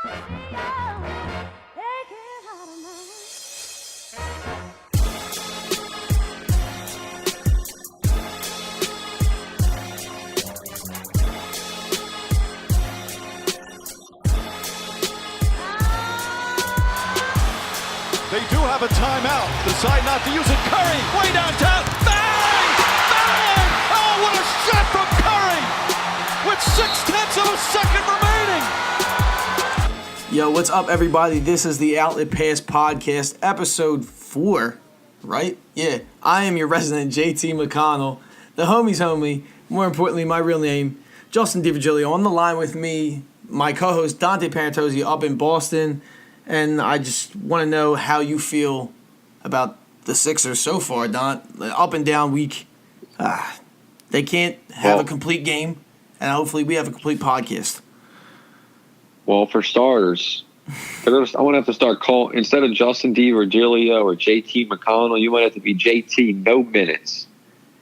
They do have a timeout. Decide not to use it. Curry, way downtown. Bang! Bang! Oh, what a shot from Curry! With 0.6 of a second remaining. Yo, what's up, everybody? This is the Outlet Pass Podcast, episode 4, right? Yeah, I am your resident JT McConnell, the homie's homie, more importantly, my real name, Justin DiVirgilio. On the line with me, my co-host Dante Pantosi up in Boston. And I just want to know how you feel about the Sixers so far, Don. Up and down week. They can't have a complete game, and hopefully we have a complete podcast. Well, for starters, I want to have to start calling, instead of Justin DiVirgilio or JT McConnell, you might have to be JT no minutes.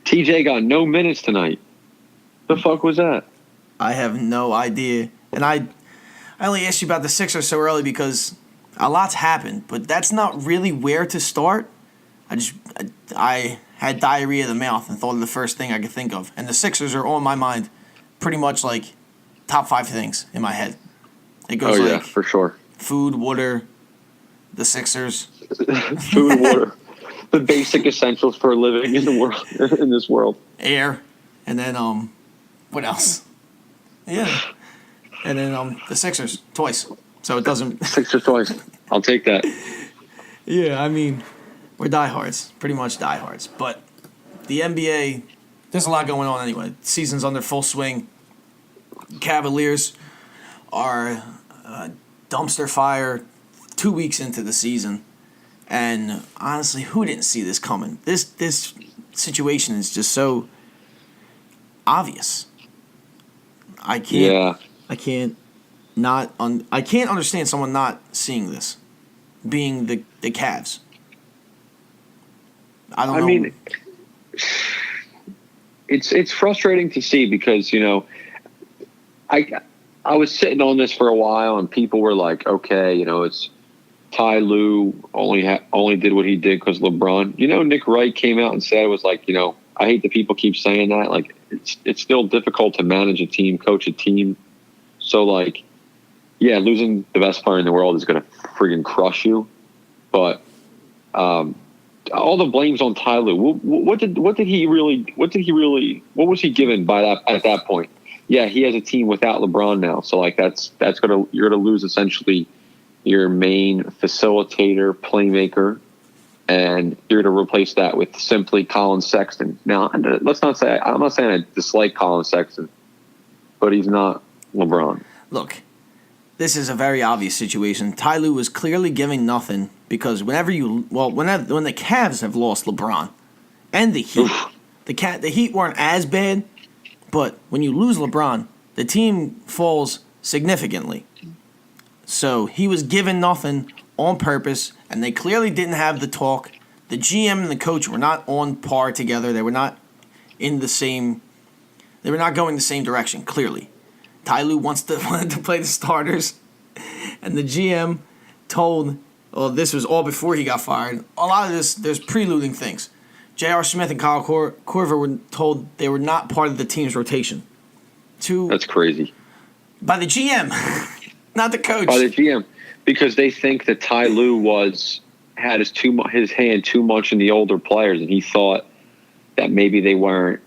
TJ got no minutes tonight. The fuck was that? I have no idea. And I only asked you about the Sixers so early because a lot's happened, but that's not really where to start. I had diarrhea of the mouth and thought of the first thing I could think of. And the Sixers are on my mind pretty much like top 5 things in my head. It goes like for sure. Food, water, the Sixers. Food, water, the basic essentials for living in the world, in this world. Air, and then what else? Yeah, and then the Sixers twice. So it doesn't. Sixers twice. I'll take that. Yeah, I mean, we're diehards, pretty much diehards. But the NBA, there's a lot going on anyway. Season's under full swing. Cavaliers are dumpster fire 2 weeks into the season. And honestly, who didn't see this coming? This situation is just so obvious. I can't understand someone not seeing this, being the Cavs. I don't know. I mean, it's frustrating to see because, you know, I was sitting on this for a while and people were like, okay, you know, it's Ty Lue only did what he did because LeBron. You know, Nick Wright came out and said it was like, you know, I hate that people keep saying that. Like, it's still difficult to manage a team, coach a team. So, like, yeah, losing the best player in the world is going to friggin' crush you. But all the blame's on Ty Lue. What was he given by that at that point? Yeah, he has a team without LeBron now. So, like, you're gonna lose essentially your main facilitator, playmaker, and you're going to replace that with simply Colin Sexton. Now, I'm not saying I dislike Colin Sexton, but he's not LeBron. Look, this is a very obvious situation. Ty Lue was clearly giving nothing because when the Cavs have lost LeBron and the Heat, the Heat weren't as bad, but when you lose LeBron, the team falls significantly. So he was given nothing on purpose, and they clearly didn't have the talk. The GM and the coach were not on par together. They were not in the same. They were not going the same direction. Clearly, Ty Lue wanted to play the starters, and the GM told. Well, this was all before he got fired. A lot of this, there's preluding things. J.R. Smith and Kyle Korver were told they were not part of the team's rotation. That's crazy. By the GM, not the coach. By the GM. Because they think that Ty Lue had his hand too much in the older players, and he thought that maybe they weren't.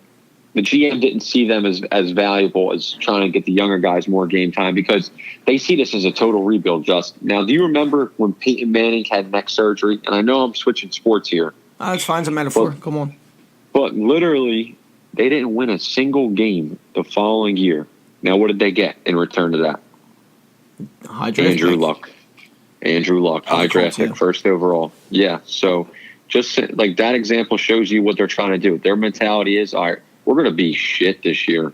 The GM didn't see them as valuable as trying to get the younger guys more game time because they see this as a total rebuild. Now, do you remember when Peyton Manning had neck surgery? And I know I'm switching sports here. It's fine. It's a metaphor. Come on. But literally, they didn't win a single game the following year. Now, what did they get in return to that? Andrew Luck, high draft pick, first overall. Yeah, so just like that example shows you what they're trying to do. Their mentality is, all right, we're going to be shit this year.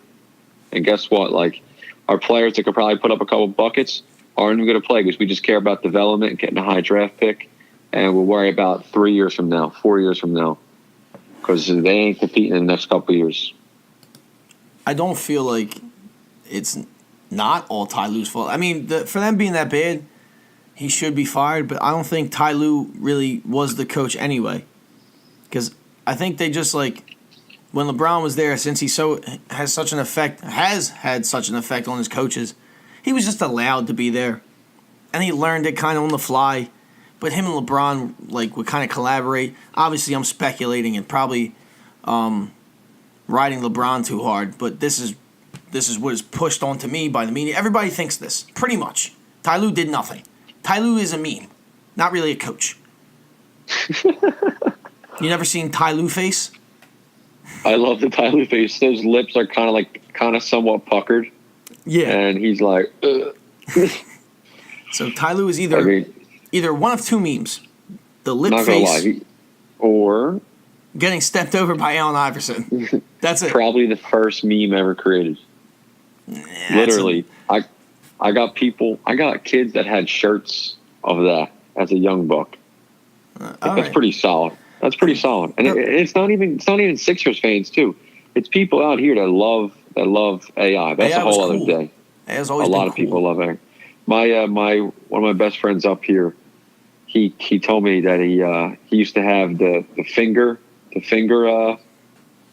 And guess what? Like, our players that could probably put up a couple buckets aren't even going to play because we just care about development and getting a high draft pick. And we'll worry about 3 years from now, 4 years from now, because they ain't competing in the next couple of years. I don't feel like it's not all Ty Lue's fault. I mean, for them being that bad, he should be fired, but I don't think Ty Lue really was the coach anyway. Because I think they just, like, when LeBron was there, since has had such an effect on his coaches, he was just allowed to be there. And he learned it kind of on the fly. But him and LeBron, like, would kind of collaborate. Obviously, I'm speculating and probably riding LeBron too hard, but this is what is pushed onto me by the media. Everybody thinks this, pretty much. Ty Lue did nothing. Ty Lue is a meme, not really a coach. You never seen Ty Lue face? I love the Ty Lue face. Those lips are kind of somewhat puckered. Yeah. And he's like, ugh. So Ty Lue is either one of two memes. The lip not face gonna lie, or getting stepped over by Allen Iverson. That's it. Probably the first meme ever created. Literally. I got kids that had shirts of that as a young buck. That's pretty solid. That's pretty solid. And it's not even Sixers fans too. It's people out here that love AI. That's a whole other day. AI's always a lot of people love AI. One of my best friends up here, he told me that he used to have the finger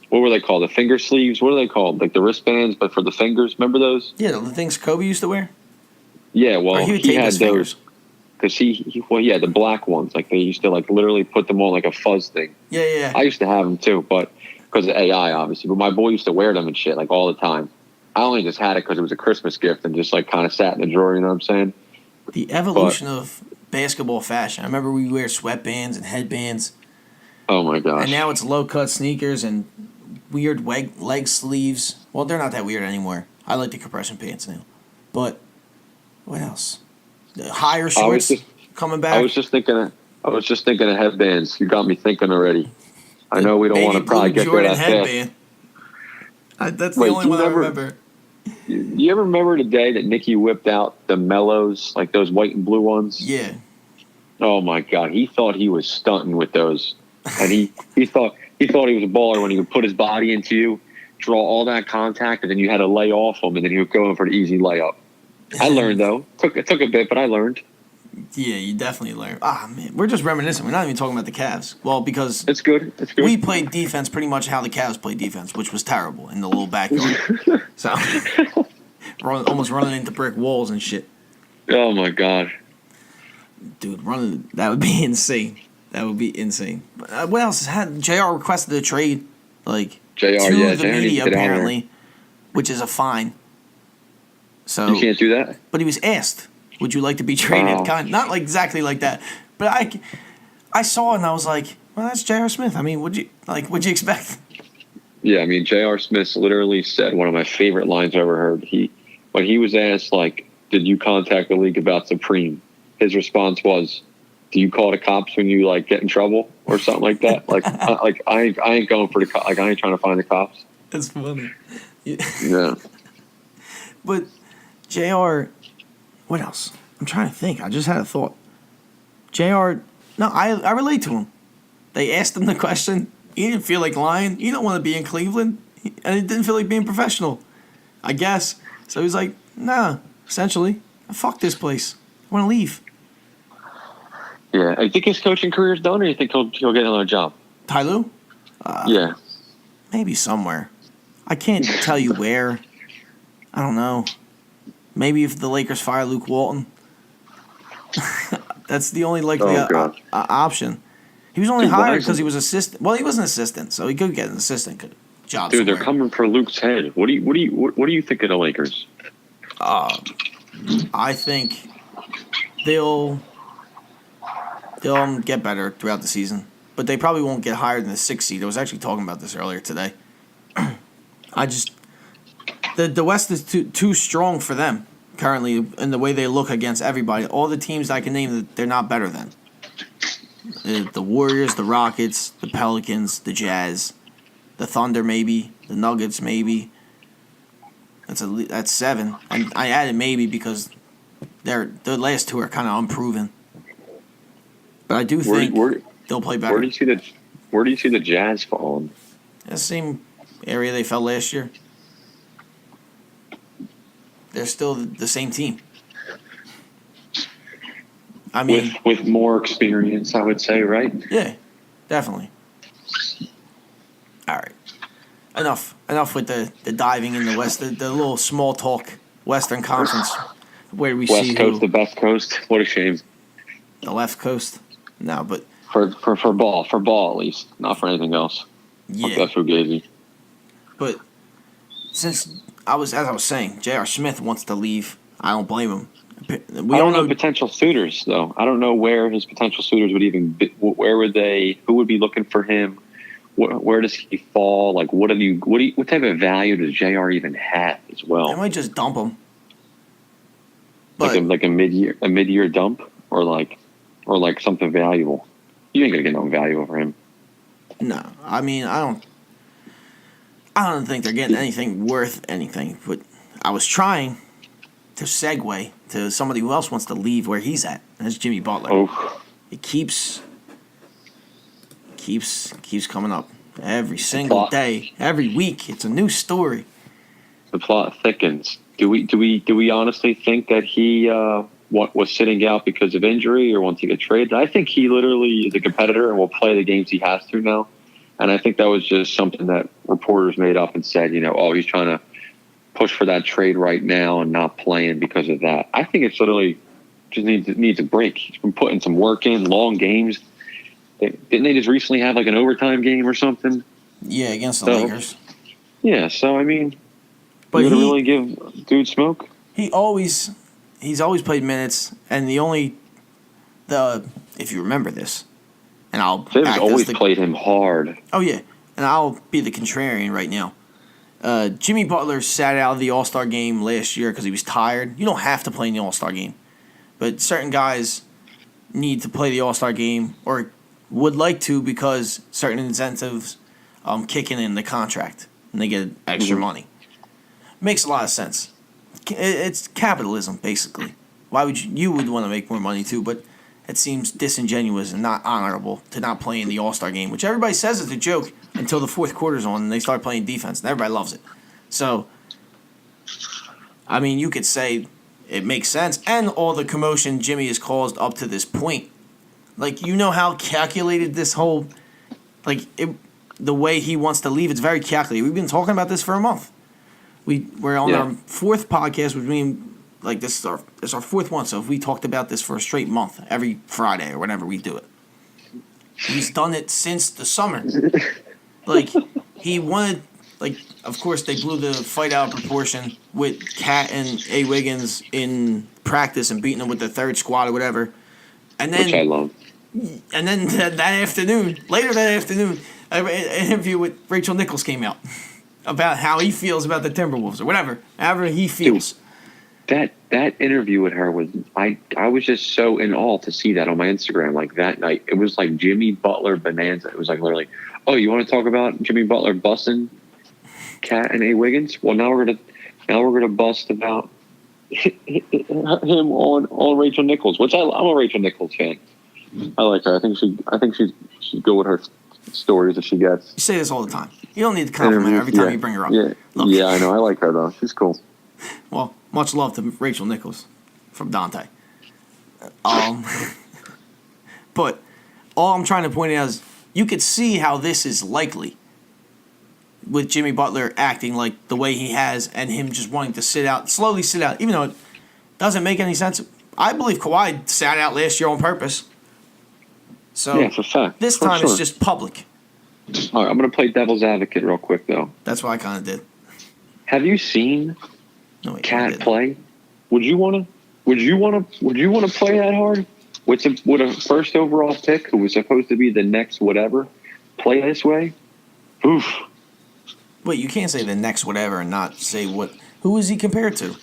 what were they called? The finger sleeves? What are they called? Like the wristbands, but for the fingers. Remember those? Yeah, the things Kobe used to wear? Yeah, well, he had those. Because he had the black ones. Like they used to like literally put them on like a fuzz thing. Yeah. I used to have them too, but because of AI, obviously. But my boy used to wear them and shit like all the time. I only just had it because it was a Christmas gift and just like kind of sat in the drawer. You know what I'm saying? The evolution of basketball fashion. I remember we wear sweatbands and headbands. Oh my gosh! And now it's low cut sneakers and weird leg sleeves. Well, they're not that weird anymore. I like the compression pants now. But what else? The higher shorts coming back. I was just thinking of headbands. You got me thinking already. I know we don't want to probably get there that headband. That's the only one I remember. You ever remember the day that Nikki whipped out the Mellows, like those white and blue ones? Yeah. Oh my God, he thought he was stunting with those, and he thought he was a baller when he would put his body into you, draw all that contact, and then you had to lay off him, and then he would go in for the easy layup. I learned though. It took a bit, but I learned. Yeah, you definitely learned. Man, we're just reminiscing. We're not even talking about the Cavs. Well, because it's good. We played defense pretty much how the Cavs played defense, which was terrible in the little backyard. So we're almost running into brick walls and shit. Oh my God, dude, that would be insane. That would be insane. But what else had JR requested a trade? Like JR, to the media apparently, which is a fine. So you can't do that. But he was asked, "Would you like to be traded?" Not like exactly like that, but I saw it and I was like, "Well, that's J.R. Smith." I mean, what'd you expect? Yeah, I mean, J.R. Smith literally said one of my favorite lines I ever heard. When he was asked, like, "Did you contact the league about Supreme?" His response was, "Do you call the cops when you like get in trouble or something like that?" I ain't going for the cops. Like I ain't trying to find the cops. That's funny. Yeah. But JR, what else? I'm trying to think. I just had a thought. JR, no, I relate to him. They asked him the question. He didn't feel like lying. He don't want to be in Cleveland. And he didn't feel like being professional, I guess. So he's like, nah, essentially, fuck this place. I want to leave. Yeah. I think his coaching career is done, or you think he'll get another job? Ty Lue? Yeah. Maybe somewhere. I can't tell you where. I don't know. Maybe if the Lakers fire Luke Walton. That's the only likely option. He was only hired because he was assistant. Well, he was an assistant, so he could get an assistant job. Dude, they're coming for Luke's head. What do you think of the Lakers? I think they'll get better throughout the season, but they probably won't get higher than the 6th seed. I was actually talking about this earlier today. The West is too strong for them currently in the way they look against everybody. All the teams I can name, they're not better than. The Warriors, the Rockets, the Pelicans, the Jazz, the Thunder maybe, the Nuggets maybe. That's 7. And I added maybe because the last 2 are kind of unproven. But I do think they'll play better. Where do you see the Jazz falling? The same area they fell last year. they're still the same team. I mean, with more experience, I would say, right? Yeah, definitely. All right. Enough with the diving in the West, the little small talk Western Conference where we see West Coast, the best coast. What a shame. The left coast. No, but for ball at least, not for anything else. Yeah. That's who gave you. But since as I was saying, J.R. Smith wants to leave. I don't blame him. I don't know potential suitors though. I don't know where his potential suitors would even be. Where would they? Who would be looking for him? Where does he fall? Like, what type of value does JR even have as well? They might just dump him. But like a mid-year dump, or like something valuable. You ain't gonna get no value over him. No, I mean I don't think they're getting anything worth anything. But I was trying to segue to somebody who else wants to leave where he's at. And that's Jimmy Butler. Oh. It keeps coming up every single day, every week. It's a new story. The plot thickens. Do we honestly think that he was sitting out because of injury or wants to get traded? I think he literally is a competitor and will play the games he has to now. And I think that was just something that reporters made up and said, he's trying to push for that trade right now and not playing because of that. I think it's literally just needs a break. He's been putting some work in, long games. Didn't they just recently have like an overtime game or something? Yeah, against the Lakers. Yeah, so I mean, but you gonna really give dude smoke? He's always played minutes, and if you remember this, and They've always played him hard. Oh yeah, and I'll be the contrarian right now. Jimmy Butler sat out of the All-Star game last year because he was tired. You don't have to play in the All-Star game, but certain guys need to play the All-Star game or would like to because certain incentives kicking in the contract and they get extra money. Makes a lot of sense. It's capitalism, basically. Why would you would want to make more money too, but it seems disingenuous and not honorable to not play in the All-Star game, which everybody says is a joke until the fourth quarter's on and they start playing defense, and everybody loves it. So, I mean, you could say it makes sense, and all the commotion Jimmy has caused up to this point. Like, you know how calculated this whole, the way he wants to leave, it's very calculated. We've been talking about this for a month. We're on our fourth podcast, which means, this is our fourth one, so if we talked about this for a straight month, every Friday or whenever we do it. He's done it since the summer. He wanted, of course, they blew the fight out of proportion with Cat and A. Wiggins in practice and beating them with the third squad or whatever. And then, which I love. And then later that afternoon, an interview with Rachel Nichols came out about how he feels about the Timberwolves or however he feels. Dude, that interview with her was I was just so in awe to see that on my Instagram that night. It was like Jimmy Butler bonanza. It was like literally, oh, you want to talk about Jimmy Butler busting Cat and A. Wiggins? Well, now we're gonna bust about him on Rachel Nichols, which I'm a Rachel Nichols fan. I like her. I think she's good with her stories that she gets. You say this all the time. You don't need to compliment her every time you bring her up. Yeah, yeah, I know. I like her though. She's cool. Well, much love to Rachel Nichols from Dante. But all I'm trying to point out is you could see how this is likely with Jimmy Butler acting like the way he has and him just wanting to slowly sit out, even though it doesn't make any sense. I believe Kawhi sat out last year on purpose. So yeah, it's a fact. This time it's just public. All right, I'm going to play devil's advocate real quick, though. That's what I kind of did. Have you seen Cat play? Would you want to play that hard? Would a first overall pick who was supposed to be the next whatever play this way? Oof. Wait, you can't say the next whatever and not say what. Who is he compared to?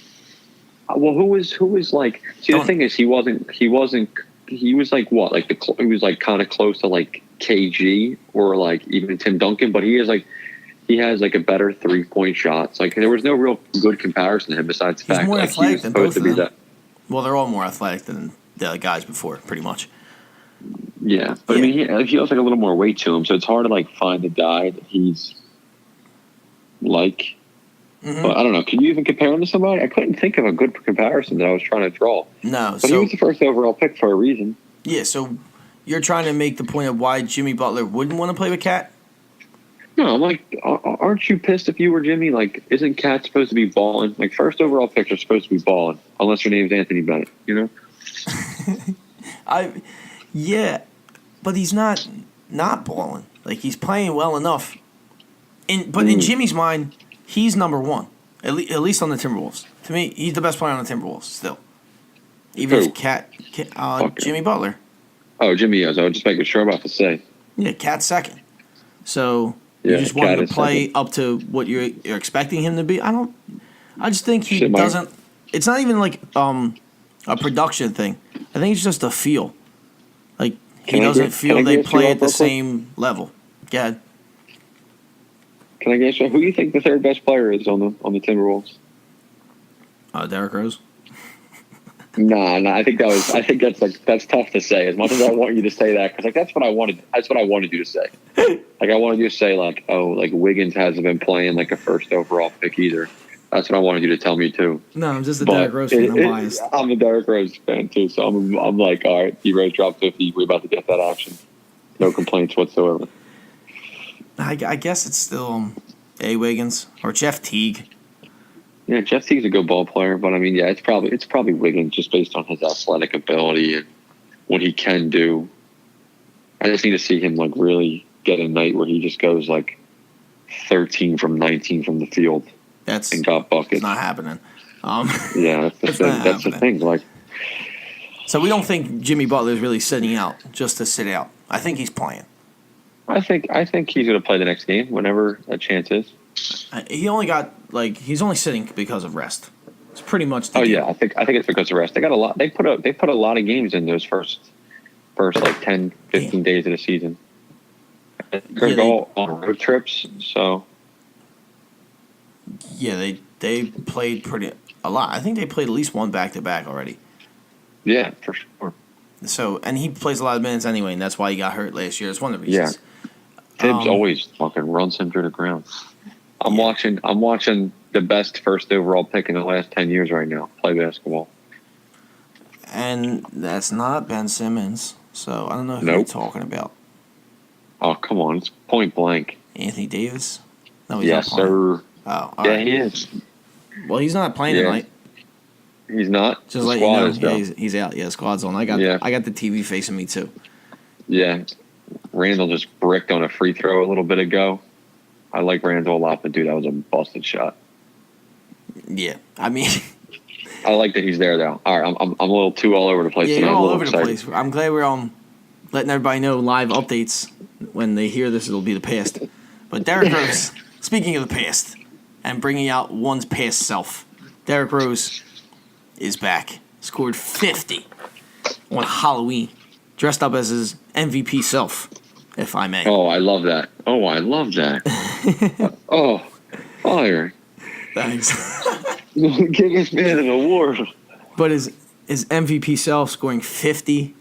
Well, who was like? See, the thing is, he was like what? Like he was like kind of close to like KG or like even Tim Duncan, but he has like a better 3-point shot. So, there was no real good comparison to him besides the fact that he was supposed to be that. Well, they're all more athletic than the guys before, pretty much. Yeah, but I mean, he has like a little more weight to him, so it's hard to find a guy that he's like. But I don't know. Can you even compare him to somebody? I couldn't think of a good comparison that I was trying to draw. No. But he was the first overall pick for a reason. Yeah, so you're trying to make the point of why Jimmy Butler wouldn't want to play with Cat? No, I'm like, aren't you pissed if you were Jimmy? Like, isn't Cat supposed to be balling? Like, first overall picks are supposed to be balling, unless your name's Anthony Bennett, you know? Yeah, but he's not balling. Like, he's playing well enough. But in Jimmy's mind, he's number one, at least on the Timberwolves. To me, he's the best player on the Timberwolves still. Even if Jimmy Butler. Oh, Jimmy is. I was just making sure about to say. Yeah, Cat's second. So you just want him to play up to what you're expecting him to be. I just think he doesn't. It's not even like a production thing. I think it's just a feel. Like he doesn't feel they play at the same level. Go ahead. Can I guess who do you think the third best player is on the Timberwolves? Derrick Rose. No, I think that's tough to say. As much as I want you to say that, because like that's what I wanted. That's what I wanted you to say. Like I wanted you to say like, oh, like Wiggins hasn't been playing like a first overall pick either. That's what I wanted you to tell me too. No, I'm just a Derrick Rose fan. I'm biased. I'm a Derrick Rose fan too, so I'm like, all right, D-Rose dropped 50. We're about to get that action. No complaints whatsoever. I guess it's still A. Wiggins or Jeff Teague. Yeah, Jeff Teague's a good ball player, but I mean, yeah, it's probably Wiggins just based on his athletic ability and what he can do. I just need to see him like really get a night where he just goes like 13 from 19 from the field and got buckets. It's not happening. Yeah, that's the thing. That's the thing. Like, so we don't think Jimmy Butler is really sitting out just to sit out. I think he's playing. I think he's going to play the next game whenever a chance is. He only got he's only sitting because of rest. It's pretty much. Yeah, I think it's because of rest. They got a lot. They put a lot of games in those first like 10, 15 days of the season. They go on road trips, so. Yeah, they played a lot. I think they played at least one back-to-back already. Yeah, for sure. So, and he plays a lot of minutes anyway, and that's why he got hurt last year. It's one of the reasons. Yeah. Tibbs always fucking runs him to the ground. I'm watching the best first overall pick in the last 10 years right now play basketball. And that's not Ben Simmons, so I don't know who you're talking about. Oh, come on. It's point blank. Anthony Davis? No, he's yes, not playing. sir. Oh, yeah, he is. Well, he's not playing tonight. He's not? Just like you know, he's out. Yeah, squad's on. I got the TV facing me, too. Yeah. Randall just bricked on a free throw a little bit ago. I like Randall a lot, but dude, that was a busted shot. Yeah, I mean, I like that he's there though. All right, I'm a little too all over the place. Yeah, you're all over the place. I'm glad we're letting everybody know live updates. When they hear this, it'll be the past. But Derrick Rose, speaking of the past, and bringing out one's past self, Derrick Rose is back. Scored 50 on Halloween, dressed up as his MVP self, if I may. Oh, I love that. Oh, fire. Thanks. Give this man an award. But his MVP self scoring 50,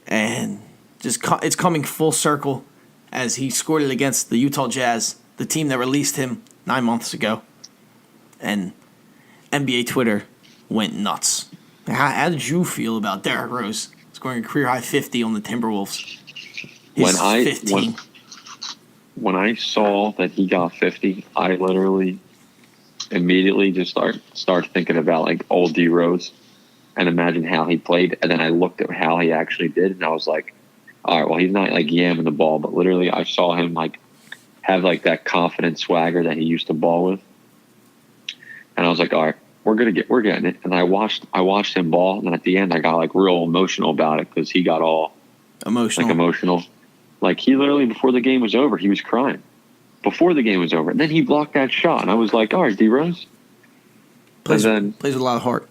and just it's coming full circle as he scored it against the Utah Jazz, the team that released him 9 months ago. And NBA Twitter went nuts. How did you feel about Derrick Rose scoring a career-high 50 on the Timberwolves? When I saw that he got 50, I literally immediately just start thinking about like old D Rose and imagine how he played. And then I looked at how he actually did, and I was like, all right, well, he's not like yamming the ball, but literally I saw him like have like that confident swagger that he used to ball with. And I was like, all right, we're getting it. And I watched him ball, and then at the end I got like real emotional about it because he got all emotional. Like he literally before the game was over, he was crying. Before the game was over, and then he blocked that shot, and I was like, all right, D Rose. Plays with a lot of heart.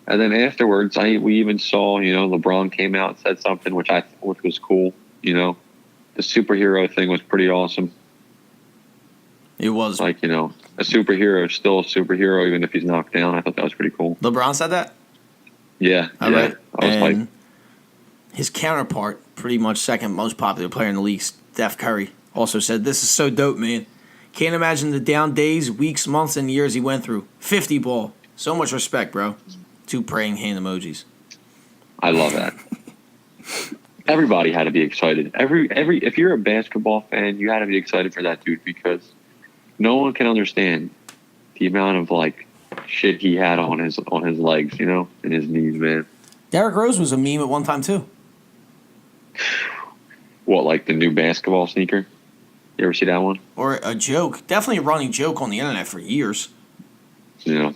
And then afterwards, we even saw, LeBron came out and said something which was cool. The superhero thing was pretty awesome. It was like a superhero is still a superhero even if he's knocked down. I thought that was pretty cool. LeBron said that. Yeah, right. I was like, his counterpart, pretty much second most popular player in the league, Steph Curry, also said, "This is so dope, man. Can't imagine the down days, weeks, months, and years he went through. 50 ball. So much respect, bro. 2 praying hand emojis. I love that. Everybody had to be excited. If you're a basketball fan, you had to be excited for that dude because no one can understand the amount of like shit he had on his legs, you know, and his knees, man. Derrick Rose was a meme at one time too. What, like the new basketball sneaker? You ever see that one? Or a joke. Definitely a running joke on the internet for years. Yeah.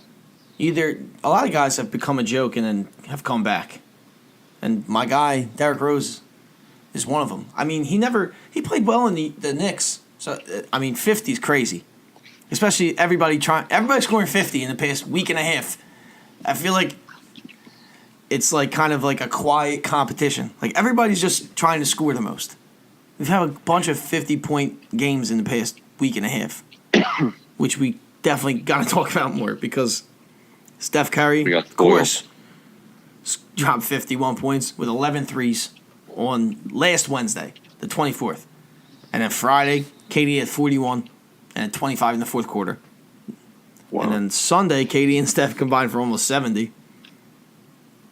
A lot of guys have become a joke and then have come back. And my guy, Derrick Rose, is one of them. I mean, he played well in the Knicks. So, I mean, 50 is crazy. Especially everybody scoring 50 in the past week and a half. I feel like it's like kind of like a quiet competition. Like everybody's just trying to score the most. We've had a bunch of 50-point games in the past week and a half, which we definitely got to talk about more because Steph Curry, of course, dropped 51 points with 11 threes on last Wednesday, the 24th. And then Friday, KD had 41 and 25 in the fourth quarter. Wow. And then Sunday, KD and Steph combined for almost 70.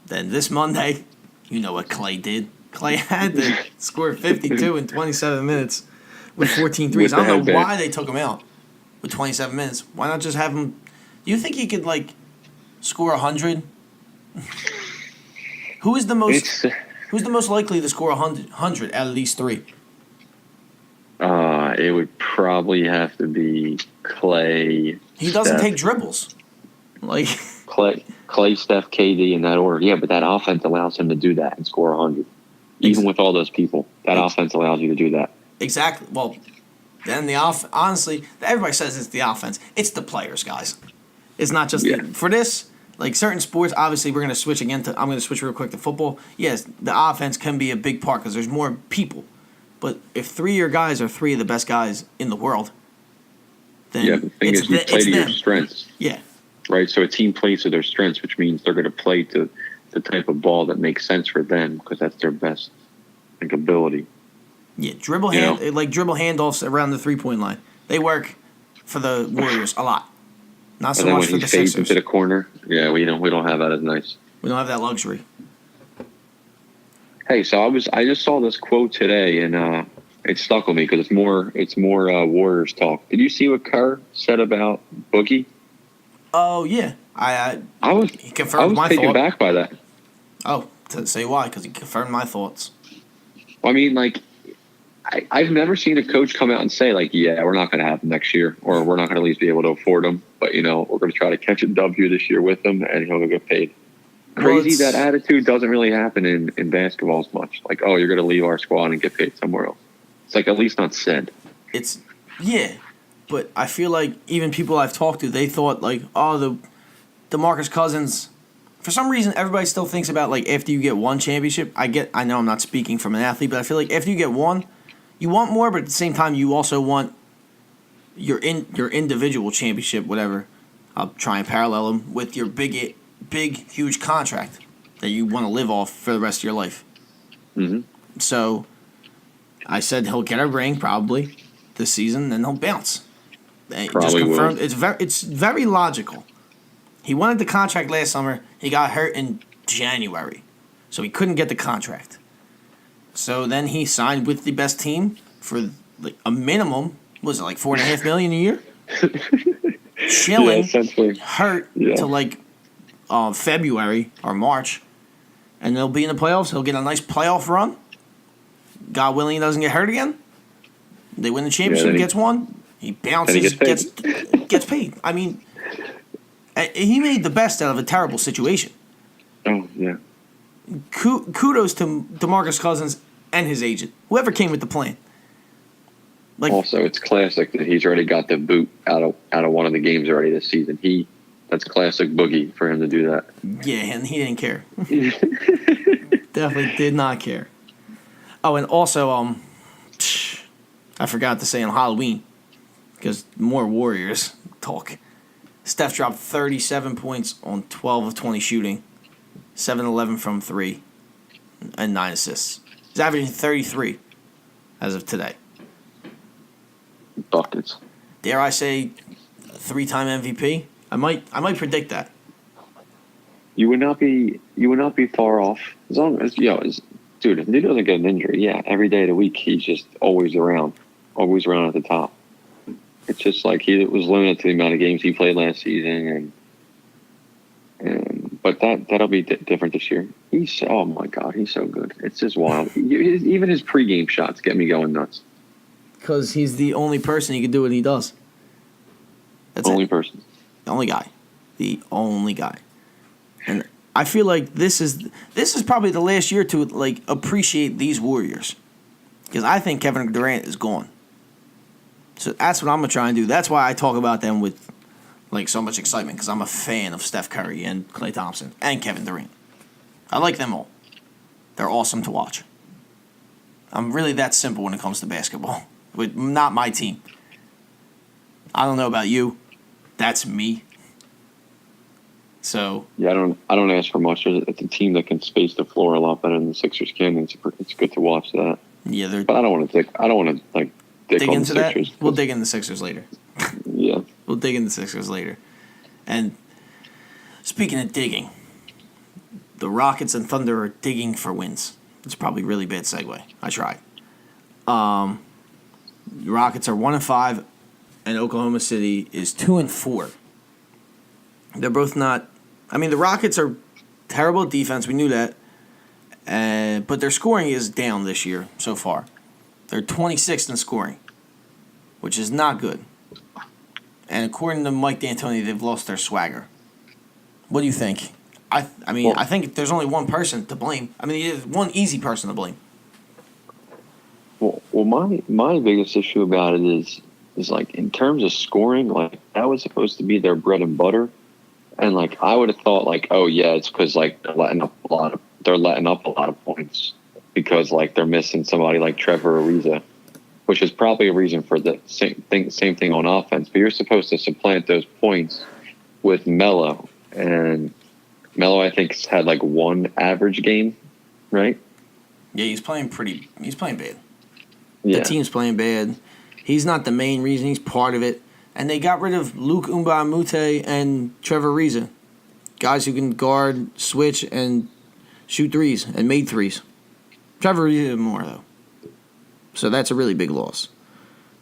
Then this Monday, you know what Clay did. Clay had to score 52 in 27 minutes with 14 threes. I don't know why they took him out with 27 minutes. Why not just have him? Do you think he could, like, score 100? Who's the most likely to score 100 out of these 3? It would probably have to be Clay. He doesn't take dribbles. Like Clay, Steph, KD in that order. Yeah, but that offense allows him to do that and score 100. Even with all those people, that offense allows you to do that. Exactly. Well, then honestly, everybody says it's the offense. It's the players, guys. It's not just for this. Like certain sports, obviously, we're going to switch again I'm going to switch real quick to football. Yes, the offense can be a big part because there's more people. But if 3 of your guys are 3 of the best guys in the world, then the thing is, you play to your strengths. Yeah. Right. So a team plays to their strengths, which means they're going to play to the type of ball that makes sense for them because that's their best ability. Yeah, dribble handoffs around the 3-point line. They work for the Warriors a lot. Not so much for the Sixers. Fades into the corner. Yeah, we don't have that as nice. We don't have that luxury. Hey, so I just saw this quote today and it stuck with me because it's more Warriors talk. Did you see what Kerr said about Boogie? Oh yeah, I was taken back by that. Oh, to say why? Because he confirmed my thoughts. I mean, like, I've never seen a coach come out and say, like, yeah, we're not going to have him next year, or we're not going to at least be able to afford him, but, you know, we're going to try to catch a W this year with him, and he'll get paid. Crazy that attitude doesn't really happen in basketball as much. Like, oh, you're going to leave our squad and get paid somewhere else. It's, like, at least not said. But I feel like even people I've talked to, they thought, like, oh, the DeMarcus Cousins. For some reason, everybody still thinks about, like, after you get one championship. I know I'm not speaking from an athlete, but I feel like after you get one, you want more, but at the same time, you also want your individual championship, whatever. I'll try and parallel them with your big, huge contract that you want to live off for the rest of your life. Mm-hmm. So I said he'll get a ring probably this season, then he'll bounce. Probably will. It's very logical. He wanted the contract last summer. He got hurt in January, so he couldn't get the contract. So then he signed with the best team for like a minimum. Was it like $4.5 million a year? Chilling, hurt to like February or March, and they'll be in the playoffs. He'll get a nice playoff run. God willing, he doesn't get hurt again. They win the championship, gets one. He bounces, gets paid. I mean, he made the best out of a terrible situation. Oh, yeah. Kudos to DeMarcus Cousins and his agent, whoever came with the plan. Like, also, it's classic that he's already got the boot out of one of the games already this season. That's classic Boogie for him to do that. Yeah, and he didn't care. Definitely did not care. Oh, and also, I forgot to say on Halloween, because more Warriors talk. Steph dropped 37 points on 12 of 20 shooting, 7-11 from 3, and 9 assists. He's averaging 33 as of today. Buckets. dare I say, 3-time MVP. I might predict that. You would not be far off. As long as dude, if he doesn't get an injury, yeah, every day of the week he's just always around at the top. It's just like he was limited to the amount of games he played last season, but that'll be different this year. Oh my God, he's so good. It's just wild. Even his pregame shots get me going nuts. Because he's the only person he can do what he does. That's only it. person. The only guy. The only guy. And I feel like this is probably the last year to like appreciate these Warriors. Because I think Kevin Durant is gone. So that's what I'm going to try and do. That's why I talk about them with like so much excitement. Because I'm a fan of Steph Curry and Klay Thompson and Kevin Durant. I like them all. They're awesome to watch. I'm really that simple when it comes to basketball. With not my team. I don't know about you. That's me. So yeah, I don't ask for much. It's a team that can space the floor a lot better than the Sixers can. It's good to watch that. Yeah, but I don't want to dig into that. Sixers. We'll dig in the Sixers later. Yeah, we'll dig in the Sixers later. And speaking of digging, the Rockets and Thunder are digging for wins. It's probably a really bad segue. I tried. The Rockets are 1-5, and Oklahoma City is 2-4. They're both not. I mean, the Rockets are terrible at defense. We knew that, but their scoring is down this year so far. They're 26th in scoring, which is not good. And according to Mike D'Antoni, they've lost their swagger. What do you think? I think there's only one person to blame. I mean, there's one easy person to blame. Well, my biggest issue about it is like in terms of scoring, like that was supposed to be their bread and butter, and like I would have thought like, oh yeah, it's because like they're letting up a lot of points because like they're missing somebody like Trevor Ariza, which is probably a reason for the same thing on offense. But you're supposed to supplant those points with Melo, and Melo I think had like one average game, right? Yeah, he's playing bad. Yeah. The team's playing bad. He's not the main reason. He's part of it. And they got rid of Luke Mbamute and Trevor Ariza. Guys who can guard, switch, and shoot threes, and made threes. Trevor Ariza more, though. So that's a really big loss.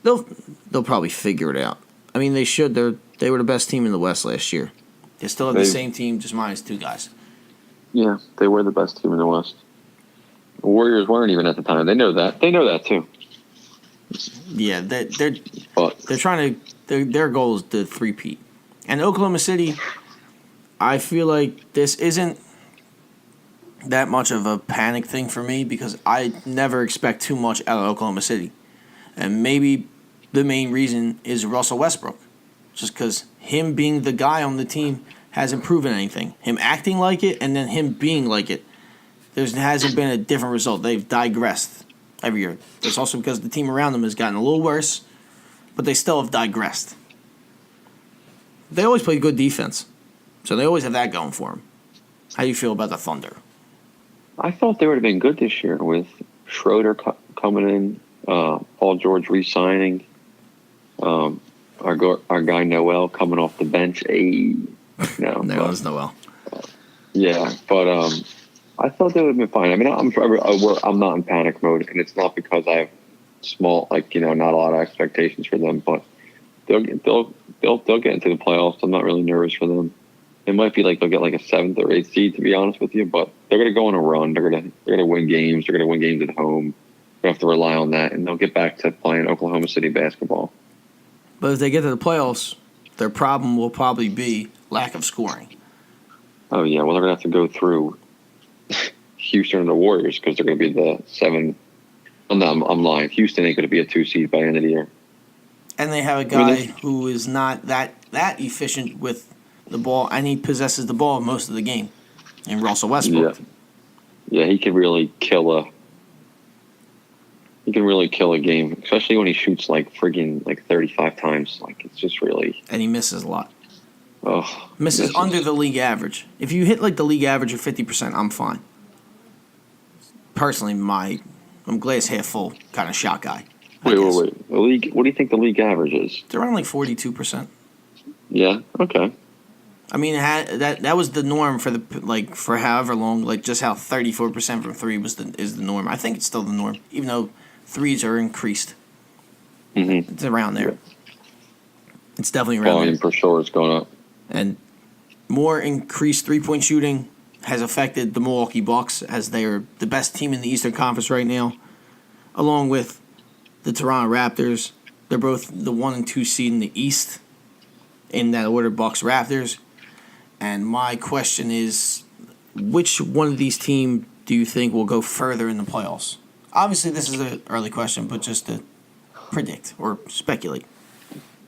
They'll probably figure it out. I mean, they should. They were the best team in the West last year. They still have the same team, just minus 2 guys. Yeah, they were the best team in the West. The Warriors weren't even at the time. They know that. They know that, too. Yeah, they're trying to. Their goal is to three-peat. And Oklahoma City, I feel like this isn't that much of a panic thing for me because I never expect too much out of Oklahoma City. And maybe the main reason is Russell Westbrook. Just because him being the guy on the team hasn't proven anything. Him acting like it and then him being like it, there hasn't been a different result. They've digressed every year. It's also because the team around them has gotten a little worse, but they still have digressed. They always play good defense, so they always have that going for them. How do you feel about the Thunder? I thought they would have been good this year with Schroeder coming in, Paul George re-signing, our guy Noel coming off the bench. Noel's Noel. Yeah, but I thought they would have been fine. I mean, I'm not in panic mode, and it's not because I have not a lot of expectations for them, but they'll get into the playoffs. I'm not really nervous for them. It might be like they'll get like a 7th or 8th seed, to be honest with you, but they're going to go on a run. They're going to win games. They're going to win games at home. They have to rely on that, and they'll get back to playing Oklahoma City basketball. But if they get to the playoffs, their problem will probably be lack of scoring. Oh yeah, well they're going to have to go through Houston and the Warriors because they're going to be the 7. Oh, no, I'm lying. Houston ain't going to be a 2 seed by the end of the year. And they have a guy who is not that efficient with the ball, and he possesses the ball most of the game. And Russell Westbrook. Yeah, he can really kill a game, especially when he shoots like 35 times. Like it's just really. And he misses a lot. Oh, misses under the league average. If you hit like the league average of 50%, I'm fine. Personally, I'm glass half full kind of shot guy. Wait. The league. What do you think the league average is? They're around like 42%. Yeah. Okay. I mean, that was the norm for however long, like just how 34% from three is the norm. I think it's still the norm, even though threes are increased. Mm-hmm. It's around there. It's definitely around Volume there. for sure is going up. And more increased 3-point shooting has affected the Milwaukee Bucks as they are the best team in the Eastern Conference right now, along with the Toronto Raptors. They're both the 1 and 2 seed in the East in that order, Bucks, Raptors. And my question is, which one of these teams do you think will go further in the playoffs? Obviously, this is an early question, but just to predict or speculate.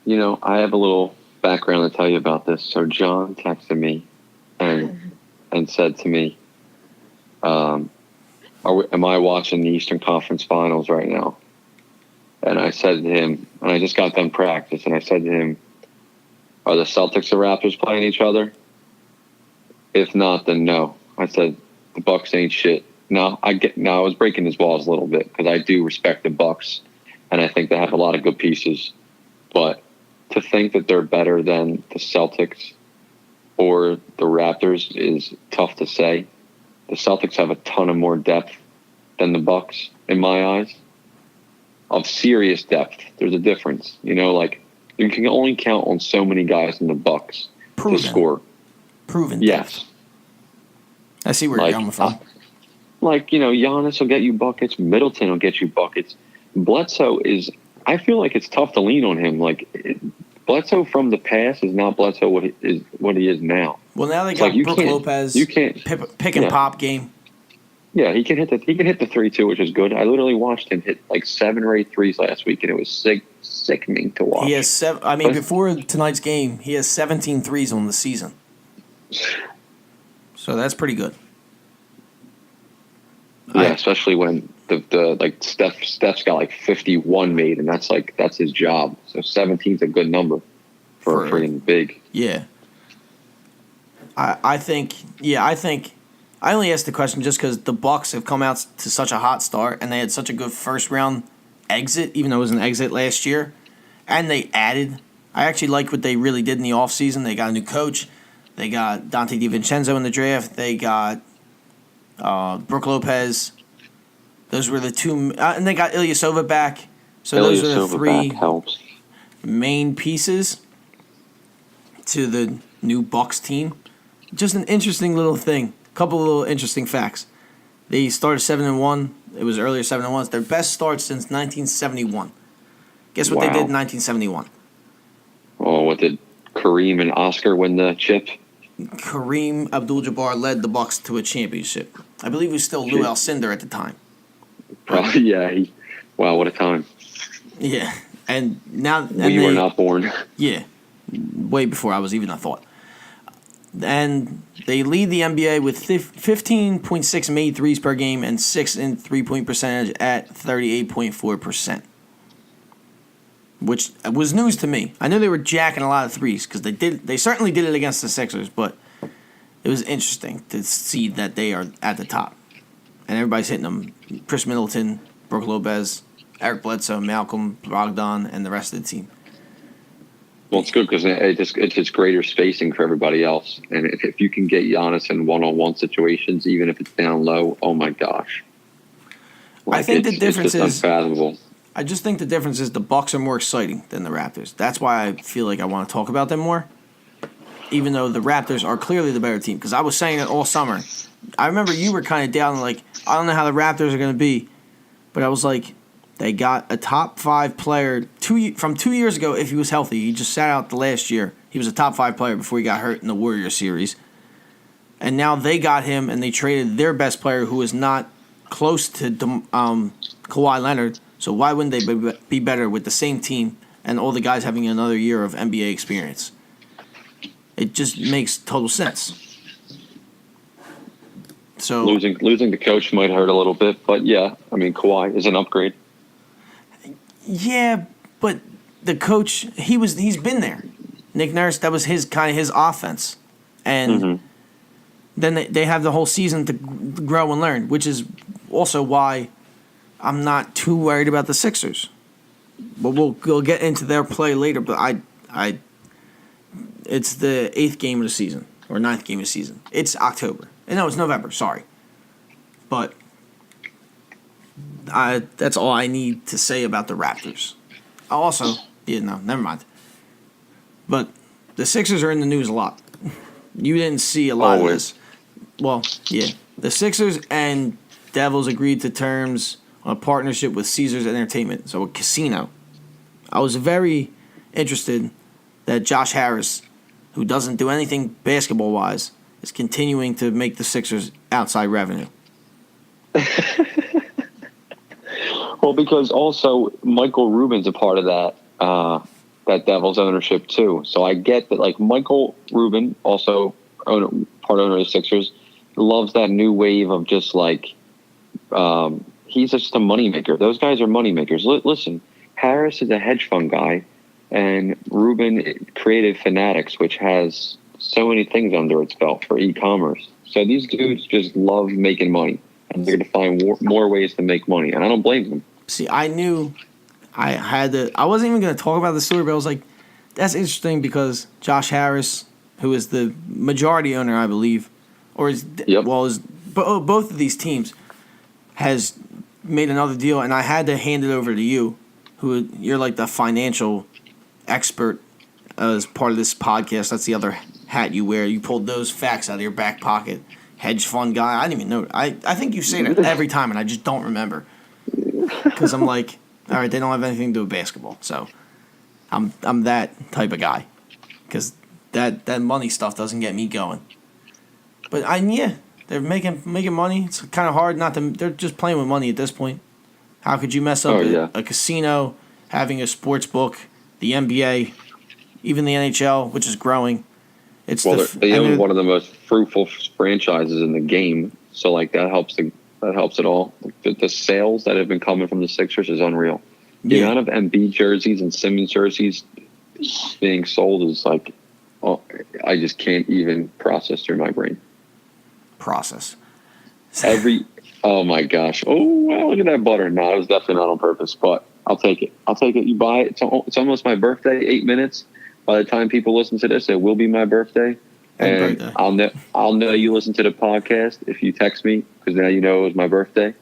You know, I have a little background to tell you about this. So John texted me and said to me, am I watching the Eastern Conference Finals right now? And I said to him, and I just got done practice, and I said to him, are the Celtics and Raptors playing each other? If not, then no. I said, the Bucks ain't shit. I was breaking his walls a little bit because I do respect the Bucks, and I think they have a lot of good pieces. But to think that they're better than the Celtics or the Raptors is tough to say. The Celtics have a ton of more depth than the Bucks, in my eyes. Of serious depth. There's a difference. You know, like you can only count on so many guys in the Bucks to score. Proven. Yes. Depth. I see where you're coming from. Giannis will get you buckets. Middleton will get you buckets. Bledsoe is. I feel like it's tough to lean on him. Bledsoe from the past is not Bledsoe what he is now. Well, now they got Brook Lopez. You can't pick and pop game. Yeah, he can hit the 3-2, which is good. I literally watched him hit like 7 or 8 threes last week, and it was sickening to watch. He has before tonight's game, he has 17 threes on the season. So that's pretty good. Yeah, especially when the Steph's got like 51 made, and that's his job. So 17's a good number for freaking big. Yeah. I think I only asked the question just because the Bucks have come out to such a hot start, and they had such a good first round exit, even though it was an exit last year, and they added. I actually like what they really did in the offseason. They got a new coach. They got Dante DiVincenzo in the draft. They got Brook Lopez. Those were the two, and they got Ilyasova back. So those are the three main pieces to the new Bucks team. Just an interesting little thing. Couple of little interesting facts. They started 7-1. It was earlier 7-1. It's their best start since 1971. Guess what they did in 1971? Oh, what did Kareem and Oscar win the chip? Kareem Abdul-Jabbar led the Bucks to a championship. I believe it was still Lou Alcindor at the time. Probably, yeah. Wow, what a time. Yeah, and now we were not born. Yeah, way before I was even a thought. And they lead the NBA with 15.6 made threes per game and 6 in 3-point percentage at 38.4%, which was news to me. I knew they were jacking a lot of threes because they certainly did it against the Sixers, but it was interesting to see that they are at the top. And everybody's hitting them. Chris Middleton, Brook Lopez, Eric Bledsoe, Malcolm Brogdon, and the rest of the team. Well, it's good because it's just greater spacing for everybody else. And if you can get Giannis in one-on-one situations, even if it's down low, oh my gosh. I think the difference is unfathomable. I just think the difference is the Bucks are more exciting than the Raptors. That's why I feel like I want to talk about them more, even though the Raptors are clearly the better team. Because I was saying it all summer. I remember you were kind of down, like, I don't know how the Raptors are going to be. But I was like, they got a top 5 player from 2 years ago if he was healthy. He just sat out the last year. He was a top 5 player before he got hurt in the Warriors series. And now they got him, and they traded their best player who is not close to Kawhi Leonard. So why wouldn't they be better with the same team and all the guys having another year of NBA experience? It just makes total sense. So losing the coach might hurt a little bit, but yeah, I mean Kawhi is an upgrade. Yeah, but the coach he's been there. Nick Nurse, that was his offense, and then they have the whole season to grow and learn, which is also why I'm not too worried about the Sixers. But we'll get into their play later. But it's the 8th game of the season or 9th game of the season. It's October. No, it's November. Sorry, but that's all I need to say about the Raptors. Also, never mind. But the Sixers are in the news a lot. You didn't see a lot of this. Well, yeah. The Sixers and Devils agreed to terms on a partnership with Caesars Entertainment, so a casino. I was very interested that Josh Harris, who doesn't do anything basketball-wise, is continuing to make the Sixers outside revenue. Well, because also Michael Rubin's a part of that Devils ownership too. So I get that, like, Michael Rubin, also part owner of the Sixers, loves that new wave of just like he's just a moneymaker. Those guys are moneymakers. Listen, Harris is a hedge fund guy, and Rubin created Fanatics, which has so many things under its belt for e-commerce. So these dudes just love making money, and they're going to find more ways to make money, and I don't blame them. See, I knew I had to. I wasn't even going to talk about the story, but I was like, that's interesting because Josh Harris, who is the majority owner, I believe, or both of these teams, has made another deal, and I had to hand it over to you, who you're like the financial expert as part of this podcast. That's the other hat you wear. You pulled those facts out of your back pocket. Hedge fund guy. I didn't even know. I think you say that every time, and I just don't remember. Because I'm like, all right, they don't have anything to do with basketball. So I'm that type of guy. Because that money stuff doesn't get me going. But they're making money. It's kind of hard not to. They're just playing with money at this point. How could you mess up a casino, having a sports book, the NBA, even the NHL, which is growing? They own one of the most fruitful franchises in the game. So like that helps it all. The sales that have been coming from the Sixers is unreal. The amount of Embiid jerseys and Simmons jerseys being sold is like, I just can't even process through my brain. Oh my gosh. Oh, wow, look at that butter. No, it was definitely not on purpose, but I'll take it. You buy it. It's almost my birthday, 8 minutes. By the time people listen to this, it will be my birthday. And I'll know you listen to the podcast if you text me, because now you know it was my birthday.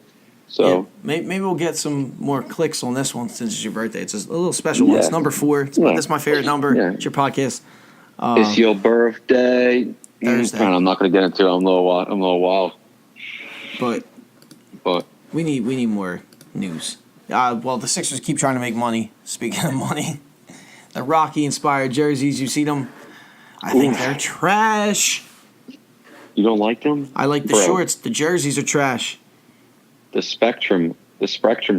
So maybe we'll get some more clicks on this one since it's your birthday. It's a little special one. It's number 4. That's my favorite number. Yeah. It's your podcast. It's your birthday. Thursday. I'm not going to get into it. I'm a little wild. But we need more news. Well, the Sixers keep trying to make money. Speaking of money, the Rocky-inspired jerseys, you see them? I think they're trash. You don't like them? I like the shorts. The jerseys are trash. The Spectrum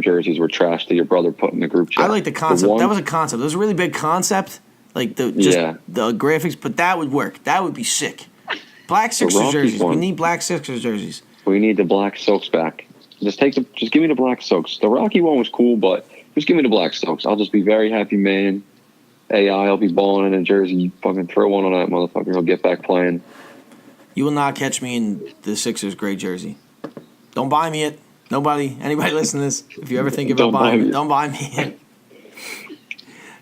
jerseys were trash that your brother put in the group chat. I like the concept. That was a concept. It was a really big concept. Like the graphics, but that would work. That would be sick. Black Sixers jerseys. We need black Sixers jerseys. We need the black silks back. Just give me the black silks. The Rocky one was cool, but just give me the black silks. I'll just be very happy, man. AI, I'll be balling in a jersey. You fucking throw one on that motherfucker. He'll get back playing. You will not catch me in the Sixers gray jersey. Don't buy me it. Anybody listen to this, if you ever think about buying it, don't buy me it.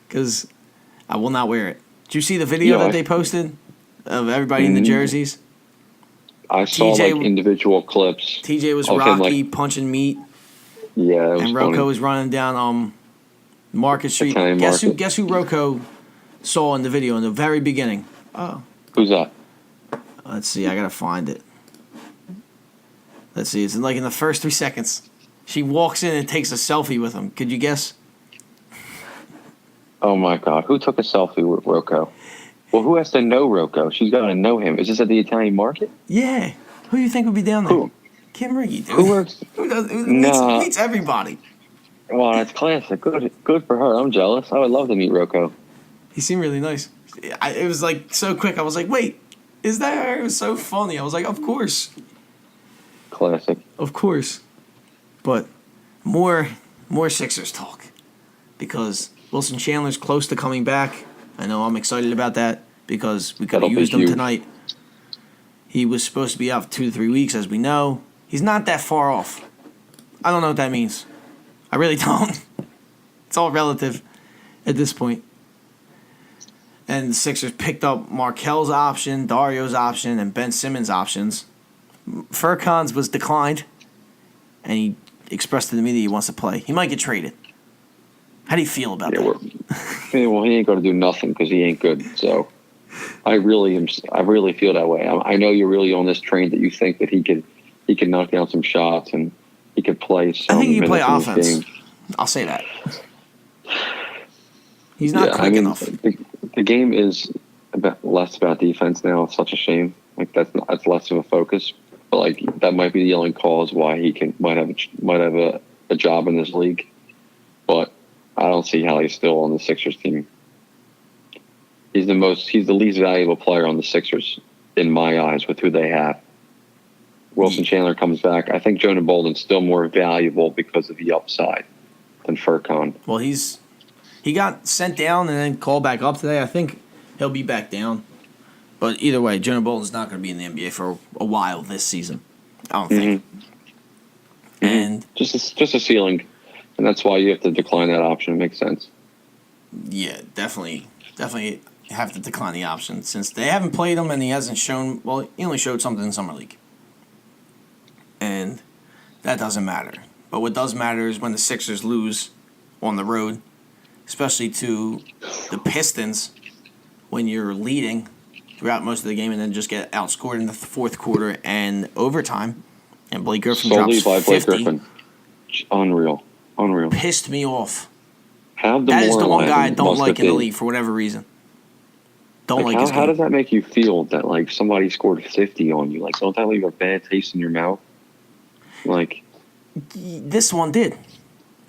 Because I will not wear it. Did you see the video that they posted of everybody in the jerseys? I saw individual clips. TJ was Rocky punching meat. Yeah, it was and Rocco funny. was running down Market Street. Guess who Rocco saw in the video in the very beginning? Oh, who's that? Let's see. I gotta find it. Let's see. It's in the first 3 seconds. She walks in and takes a selfie with him. Could you guess? Oh my God! Who took a selfie with Rocco? Well, who has to know Rocco? She's got to know him. Is this at the Italian market? Yeah. Who do you think would be down there? Who? Kim Riggy, dude. Who works? Meets everybody. Wow, that's classic. Good for her. I'm jealous. I would love to meet Rocco. He seemed really nice. It was so quick. I was like, wait, is that her? It was so funny. I was like, of course. Classic. Of course. But more Sixers talk. Because Wilson Chandler's close to coming back. I know I'm excited about that because we could have used him tonight. He was supposed to be out for 2 to 3 weeks, as we know. He's not that far off. I don't know what that means. I really don't. It's all relative at this point. And the Sixers picked up Markel's option, Dario's option, and Ben Simmons' options. Furkan's was declined, and he expressed to me that he wants to play. He might get traded. How do you feel about that? Well, he ain't going to do nothing because he ain't good. So I really feel that way. I know you're really on this train that you think that he could knock down some shots and he could play some. I think he can play minutes in offense. this game. I'll say that. He's not quick enough. The game is less about defense now. It's such a shame. Like that's less of a focus. But like that might be the only cause why he might have a job in this league. But I don't see how he's still on the Sixers team. He's the least valuable player on the Sixers in my eyes with who they have. Wilson Chandler comes back. I think Jonah Bolden's still more valuable because of the upside than Furkan. Well, he got sent down and then called back up today. I think he'll be back down. But either way, Jonah Bolden's not going to be in the NBA for a while this season. I don't think. Mm-hmm. And just a ceiling, and that's why you have to decline that option. It makes sense. Yeah, definitely have to decline the option since they haven't played him and he hasn't shown. Well, he only showed something in summer league, and that doesn't matter. But what does matter is when the Sixers lose on the road, especially to the Pistons, when you're leading throughout most of the game and then just get outscored in the fourth quarter and overtime, and Blake Griffin solely drops by 50. Blake Griffin. Unreal. Pissed me off. That is the one guy I don't like in the league for whatever reason. How does that make you feel that like somebody scored 50 on you? Like, don't that leave a bad taste in your mouth? Like, this one did.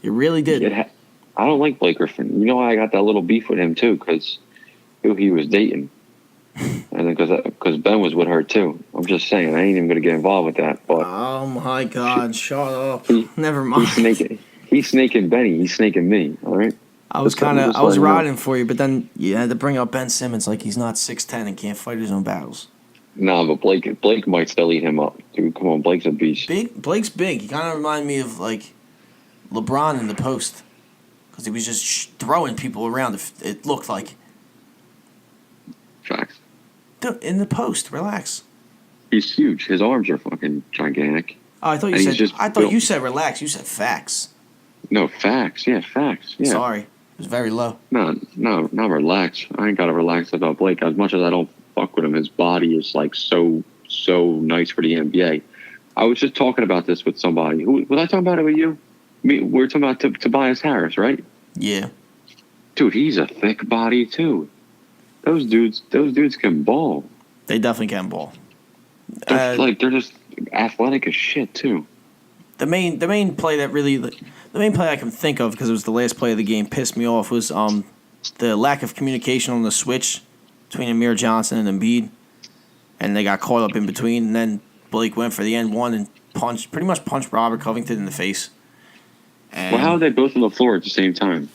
It really did. I don't like Blake Griffin. You know, I got that little beef with him too because who he was dating, and because Ben was with her too. I'm just saying, I ain't even gonna get involved with that. But oh my God, shut up. Never mind. He's snaking Benny. He's snaking me. All right. I was riding for you, but then you had to bring up Ben Simmons like he's not 6'10" and can't fight his own battles. Nah, but Blake might still eat him up. Dude, come on, Blake's a beast. Blake's big. He kind of reminded me of like LeBron in the post because he was just throwing people around. It looked like. Facts. Dude, in the post, relax. He's huge. His arms are fucking gigantic. Oh, I thought you said. I thought you said relax. You said facts. No, facts. Yeah, facts. Yeah. Sorry, it was very low. No, not relax. I ain't gotta relax about Blake. As much as I don't fuck with him, his body is like so nice for the NBA. I was just talking about this with somebody. Was I talking about it with you? We were talking about Tobias Harris, right? Yeah. Dude, he's a thick body too. Those dudes can ball. They definitely can ball. They're just athletic as shit too. The main play I can think of because it was the last play of the game pissed me off was the lack of communication on the switch between Amir Johnson and Embiid, and they got caught up in between. And then Blake went for the N1 and pretty much punched Robert Covington in the face. And how are they both on the floor at the same time?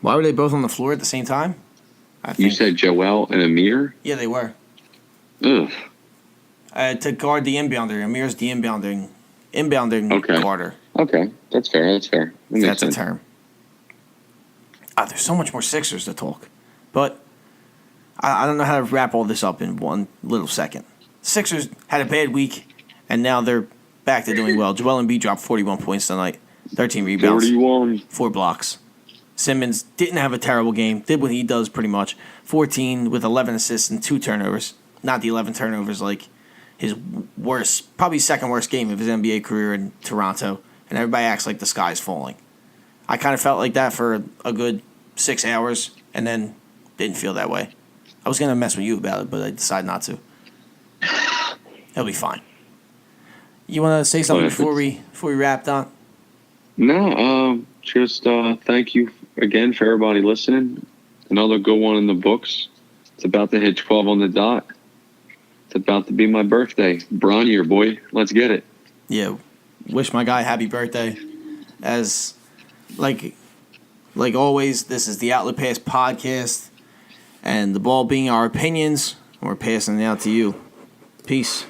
Why were they both on the floor at the same time? You said Joel and Amir? Yeah, they were. Ugh. To guard the inbounder. Amir's the inbounding guarder. Okay, that's fair. That's a term. There's so much more Sixers to talk. But I don't know how to wrap all this up in one little second. Sixers had a bad week, and now they're back to doing well. Joel Embiid dropped 41 points tonight, 13 rebounds, 4 blocks. Simmons didn't have a terrible game, did what he does pretty much. 14 with 11 assists and 2 turnovers. Not the 11 turnovers like his worst, probably second worst game of his NBA career in Toronto. And everybody acts like the sky's falling. I kind of felt like that for a good 6 hours and then didn't feel that way. I was going to mess with you about it, but I decided not to. He'll be fine. You want to say something before we wrap, Don? No, just thank you again for everybody listening. Another good one in the books. It's about to hit 12 on the dot. It's about to be my birthday. Bron year, boy. Let's get it. Yeah. Wish my guy happy birthday. As like always, this is the Outlet Pass podcast. And the ball being our opinions, we're passing it out to you. Peace.